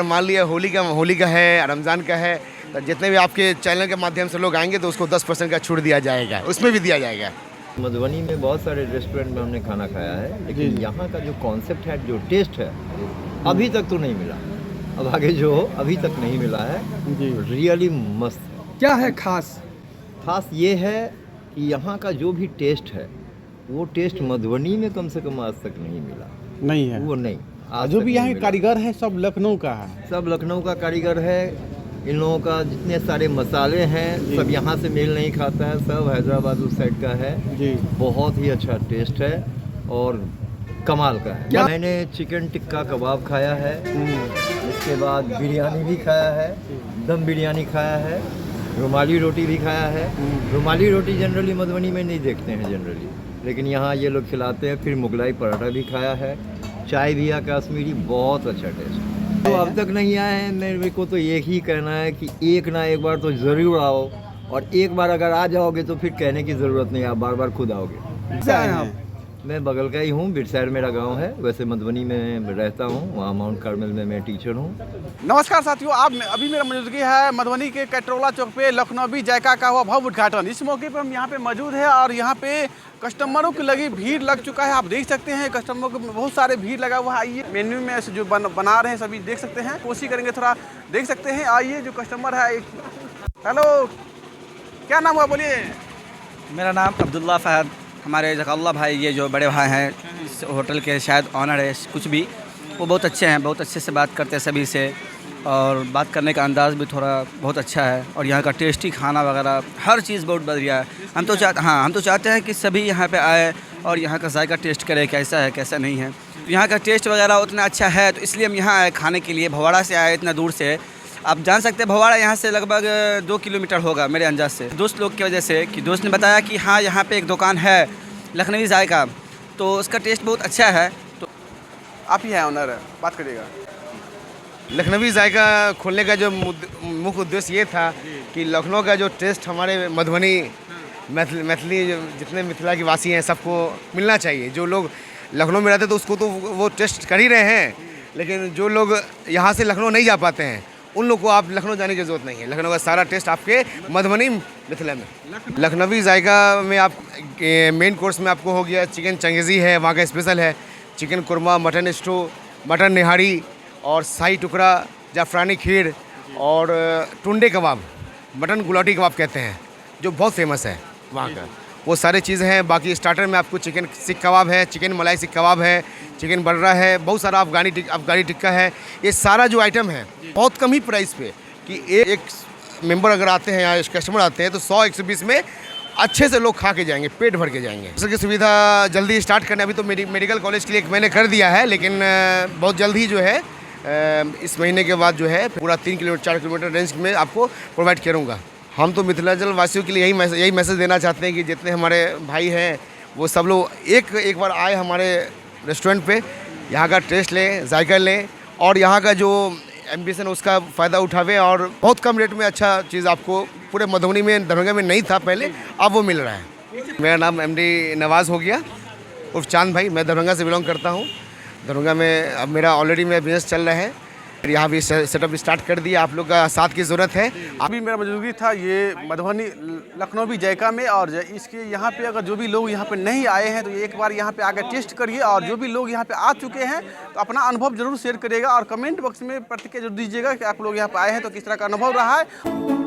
मान लिया होली का है, रमज़ान का है, तो जितने भी आपके चैनल के माध्यम से लोग आएंगे तो उसको 10% का छूट दिया जाएगा, उसमें भी दिया जाएगा। मधुबनी में बहुत सारे रेस्टोरेंट में हमने खाना खाया है, लेकिन यहाँ का जो कॉन्सेप्ट है, जो टेस्ट है, अभी तक तो नहीं मिला। अब आगे जो अभी तक नहीं मिला है, रियली मस्त है। क्या है खास? खास ये है कि यहाँ का जो भी टेस्ट है, वो टेस्ट मधुबनी में कम से कम आज तक नहीं मिला। नहीं है वो नहीं, आज जो तक भी नहीं यहाँ के मिला। कारीगर है सब लखनऊ का है। सब लखनऊ का कारीगर है। इन लोगों का जितने सारे मसाले हैं सब यहाँ से मेल नहीं खाता है, सब हैदराबाद उस साइड का है जी। बहुत ही अच्छा टेस्ट है और कमाल का है। मैंने चिकन टिक्का कबाब खाया है, इसके बाद बिरयानी भी खाया है, दम बिरयानी खाया है, रुमाली रोटी भी खाया है। रुमाली रोटी जनरली मधुबनी में नहीं देखते हैं जनरली, लेकिन यहाँ ये लोग खिलाते हैं। फिर मुगलाई पराठा भी खाया है, चाय भी है कश्मीरी, बहुत अच्छा टेस्ट। तो अब तक नहीं आए हैं, मेरे को तो एक ही कहना है कि एक ना एक बार तो ज़रूर आओ, और एक बार अगर आ जाओगे तो फिर कहने की ज़रूरत नहीं, आप बार बार खुद आओगे। मैं बगल का ही हूँ, बिरसैर मेरा गांव है, वैसे मधुबनी में रहता हूँ, वहाँ माउंट कार्मेल में मैं टीचर हूँ। नमस्कार साथियों, आप अभी मेरा मौजूदगी है मधुबनी के कटरौला चौक पे लखनवी जायका का हुआ भव्य उद्घाटन। इस मौके पर हम यहाँ पे मौजूद है और यहाँ पे कस्टमरों की लगी भीड़ लग चुका है। आप देख सकते हैं कस्टमरों को बहुत सारे भीड़ लगा हुआ है। आइए मेन्यू में जो बना रहे हैं सभी देख सकते हैं, कोशिश करेंगे थोड़ा देख सकते हैं। आइए जो कस्टमर है, हेलो क्या नाम हुआ बोलिए? मेरा नाम अब्दुल्ला फ़हद, हमारे जकाल्ला भाई ये जो बड़े भाई हैं इस होटल के शायद ऑनर है कुछ भी, वो बहुत अच्छे हैं, बहुत अच्छे से बात करते हैं सभी से, और बात करने का अंदाज़ भी थोड़ा बहुत अच्छा है। और यहाँ का टेस्टी खाना वगैरह हर चीज़ बहुत बढ़िया है। हम तो चाहते हैं कि सभी यहाँ पे आए और यहाँ का जायका टेस्ट करें, कैसा है कैसा नहीं है। तो यहाँ का टेस्ट वगैरह उतना अच्छा है, तो इसलिए हम यहाँ आए खाने के लिए। भवाड़ा से आए इतना दूर से, आप जान सकते हैं भवाड़ा यहाँ से लगभग 2 किलोमीटर होगा मेरे अंदाज से। दोस्त लोग की वजह से कि दोस्त ने बताया कि हाँ यहाँ पे एक दुकान है लखनवी जायका, तो उसका टेस्ट बहुत अच्छा है। तो आप ही हैं ऑनर, बात करिएगा। लखनवी जायका खोलने का जो मुख्य उद्देश्य ये था कि लखनऊ का जो टेस्ट हमारे मधुबनी मैथिली जितने मिथिला के वासी हैं सबको मिलना चाहिए। जो लोग लखनऊ में रहते तो उसको तो वो टेस्ट कर ही रहे हैं, लेकिन जो लोग यहाँ से लखनऊ नहीं जा पाते हैं उन लोग को आप लखनऊ जाने की ज़रूरत नहीं है। लखनऊ का सारा टेस्ट आपके मधुबनी मिथिला में। लखनवी जायका में आप मेन कोर्स में आपको हो गया चिकन चंगेज़ी है, वहाँ का स्पेशल है, chicken korma, mutton stew, mutton nihari और शाही टुकड़ा, जाफरानी खीर और टुंडे कबाब, मटन गुलाटी कबाब कहते हैं, जो बहुत फेमस है वहाँ का। वो सारी चीज़ें हैं। बाकी स्टार्टर में आपको चिकन सीख कबाब है, चिकन मलाई सीख कबाब है, चिकन बर्रा है, बहुत सारा अफगानी टिक्का है। ये सारा जो आइटम है बहुत कम ही प्राइस पे कि एक मेंबर अगर आते हैं या कस्टमर आते हैं तो 100-120 में अच्छे से लोग खा के जाएंगे, पेट भर के जाएंगे। इसकी सुविधा जल्दी स्टार्ट करना, अभी तो मेडिकल कॉलेज के लिए मैंने कर दिया है, लेकिन बहुत जल्द ही जो है इस महीने के बाद जो है पूरा 3 किलोमीटर 4 किलोमीटर रेंज में आपको प्रोवाइड करूँगा। हम तो मिथिलांचल वासियों के लिए यही मैसेज देना चाहते हैं कि जितने हमारे भाई हैं वो सब लोग एक बार आए हमारे रेस्टोरेंट पे, यहाँ का टेस्ट लें, जायका लें और यहाँ का जो एम्बिशन उसका फ़ायदा उठावें। और बहुत कम रेट में अच्छा चीज़ आपको पूरे मधुबनी में, दरभंगा में नहीं था पहले, अब वो मिल रहा है। मेरा नाम MD नवाज़ हो गया उर्फ चांद भाई। मैं दरभंगा से बिलोंग करता हूँ। दरभंगा में अब मेरा ऑलरेडी मेरा बिजनेस चल रहा है, यहाँ भी सेटअप स्टार्ट कर दिया। आप लोग का साथ की ज़रूरत है। अभी मेरा मौजूदगी था ये मधुबनी लखनवी जायका में, और इसके यहाँ पे अगर जो भी लोग यहाँ पे नहीं आए हैं तो एक बार यहाँ पे आकर टेस्ट करिए, और जो भी लोग यहाँ पे आ चुके हैं तो अपना अनुभव जरूर शेयर करिएगा और कमेंट बॉक्स में प्रतिक्रिया जरूर दीजिएगा कि आप लोग यहाँ पे आए हैं तो किस तरह का अनुभव रहा है।